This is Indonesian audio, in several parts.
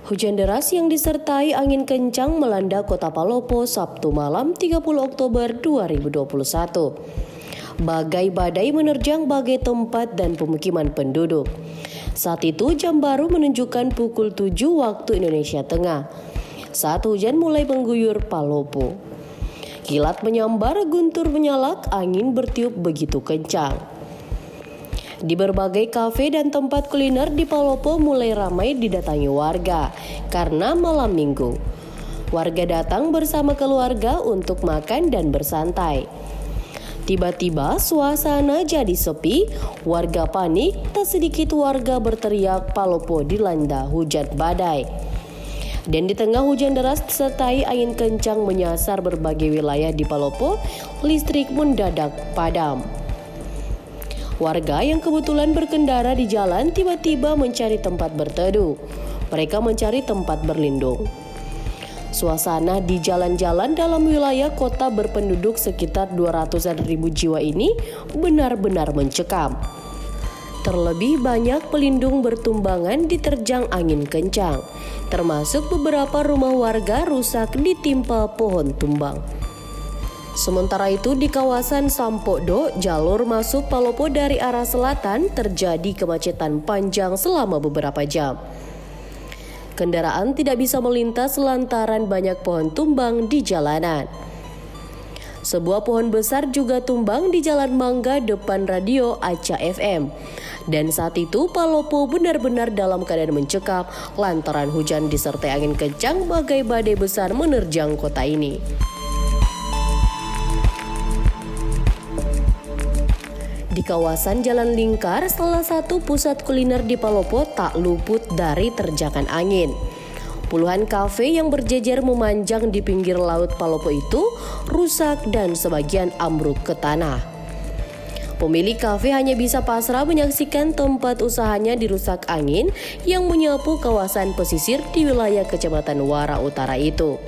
Hujan deras yang disertai angin kencang melanda kota Palopo Sabtu malam 30 Oktober 2021. Bagai badai menerjang bagai tempat dan pemukiman penduduk. Saat itu jam baru menunjukkan pukul 7 waktu Indonesia Tengah. Saat hujan mulai mengguyur Palopo. Kilat menyambar, guntur menyalak, angin bertiup begitu kencang. Di berbagai kafe dan tempat kuliner di Palopo mulai ramai didatangi warga karena malam minggu. Warga datang bersama keluarga untuk makan dan bersantai. Tiba-tiba suasana jadi sepi, warga panik, tak sedikit warga berteriak Palopo dilanda hujan badai. Dan di tengah hujan deras disertai angin kencang menyasar berbagai wilayah di Palopo, listrik mendadak padam. Warga yang kebetulan berkendara di jalan tiba-tiba mencari tempat berteduh. Mereka mencari tempat berlindung. Suasana di jalan-jalan dalam wilayah kota berpenduduk sekitar 200-an ribu jiwa ini benar-benar mencekam. Terlebih banyak pelindung bertumbangan diterjang angin kencang, termasuk beberapa rumah warga rusak ditimpa pohon tumbang. Sementara itu di kawasan Sampokdo, jalur masuk Palopo dari arah selatan terjadi kemacetan panjang selama beberapa jam. Kendaraan tidak bisa melintas lantaran banyak pohon tumbang di jalanan. Sebuah pohon besar juga tumbang di Jalan Mangga depan radio Aca FM. Dan saat itu Palopo benar-benar dalam keadaan mencekam lantaran hujan disertai angin kencang bagai badai besar menerjang kota ini. Di kawasan Jalan Lingkar, salah satu pusat kuliner di Palopo tak luput dari terjangan angin. Puluhan kafe yang berjejer memanjang di pinggir laut Palopo itu rusak dan sebagian ambruk ke tanah. Pemilik kafe hanya bisa pasrah menyaksikan tempat usahanya dirusak angin yang menyapu kawasan pesisir di wilayah Kecamatan Wara Utara itu.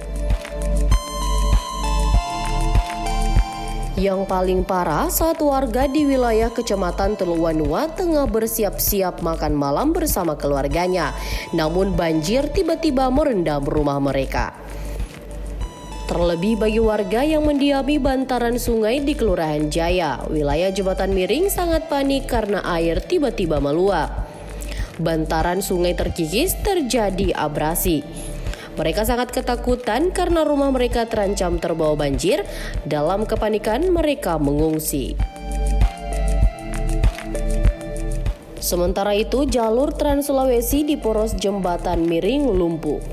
Yang paling parah saat warga di wilayah Kecamatan Teluwanua tengah bersiap-siap makan malam bersama keluarganya. Namun banjir tiba-tiba merendam rumah mereka. Terlebih bagi warga yang mendiami bantaran sungai di Kelurahan Jaya, wilayah Jembatan Miring sangat panik karena air tiba-tiba meluap. Bantaran sungai terkikis, terjadi abrasi. Mereka sangat ketakutan karena rumah mereka terancam terbawa banjir. Dalam kepanikan mereka mengungsi. Sementara itu jalur Trans Sulawesi di poros Jembatan Miring lumpuh.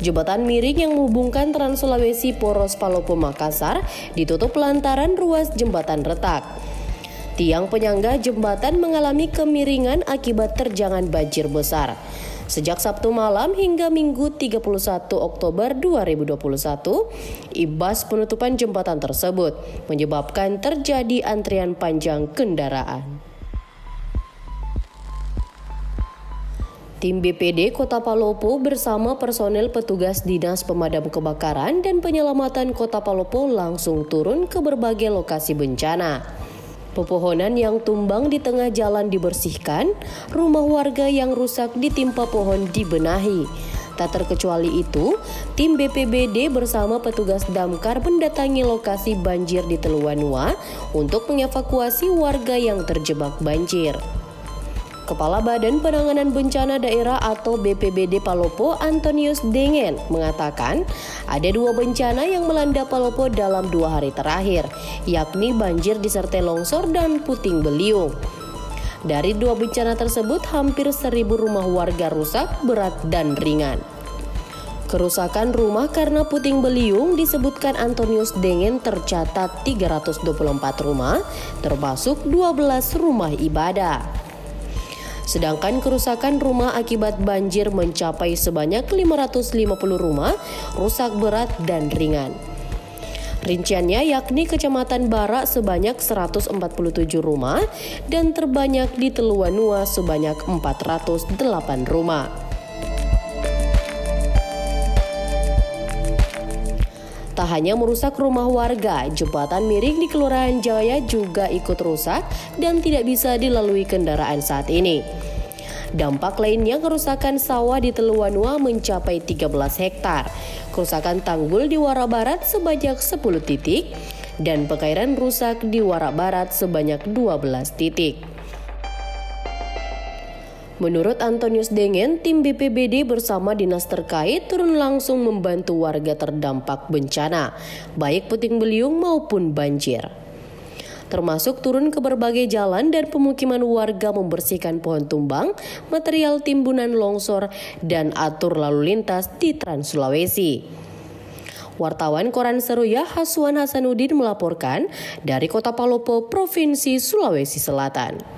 Jembatan Miring yang menghubungkan Trans Sulawesi poros Palopo Makassar ditutup lantaran ruas jembatan retak. Tiang penyangga jembatan mengalami kemiringan akibat terjangan banjir besar. Sejak Sabtu malam hingga Minggu 31 Oktober 2021, imbas penutupan jembatan tersebut menyebabkan terjadi antrian panjang kendaraan. Tim BPD Kota Palopo bersama personel petugas Dinas Pemadam Kebakaran dan Penyelamatan Kota Palopo langsung turun ke berbagai lokasi bencana. Pepohonan yang tumbang di tengah jalan dibersihkan, rumah warga yang rusak ditimpa pohon dibenahi. Tak terkecuali itu, tim BPBD bersama petugas damkar mendatangi lokasi banjir di Teluwanua untuk mengevakuasi warga yang terjebak banjir. Kepala Badan Penanganan Bencana Daerah atau BPBD Palopo, Antonius Dengen, mengatakan ada 2 bencana yang melanda Palopo dalam 2 hari terakhir, yakni banjir disertai longsor dan puting beliung. Dari 2 bencana tersebut, hampir 1.000 rumah warga rusak berat dan ringan. Kerusakan rumah karena puting beliung disebutkan Antonius Dengen tercatat 324 rumah, termasuk 12 rumah ibadah. Sedangkan kerusakan rumah akibat banjir mencapai sebanyak 550 rumah rusak berat dan ringan. Rinciannya yakni Kecamatan Barak sebanyak 147 rumah dan terbanyak di Teluwanua sebanyak 408 rumah. Tak hanya merusak rumah warga, jembatan miring di Kelurahan Jaya juga ikut rusak dan tidak bisa dilalui kendaraan saat ini. Dampak lainnya kerusakan sawah di Teluanua mencapai 13 hektar, kerusakan tanggul di Wara Barat sebanyak 10 titik, dan pekairan rusak di Wara Barat sebanyak 12 titik. Menurut Antonius Dengen, tim BPBD bersama dinas terkait turun langsung membantu warga terdampak bencana, baik puting beliung maupun banjir. Termasuk turun ke berbagai jalan dan pemukiman warga membersihkan pohon tumbang, material timbunan longsor, dan atur lalu lintas di Trans Sulawesi. Wartawan Koran Seruya Haswan Hasanuddin melaporkan dari Kota Palopo, Provinsi Sulawesi Selatan.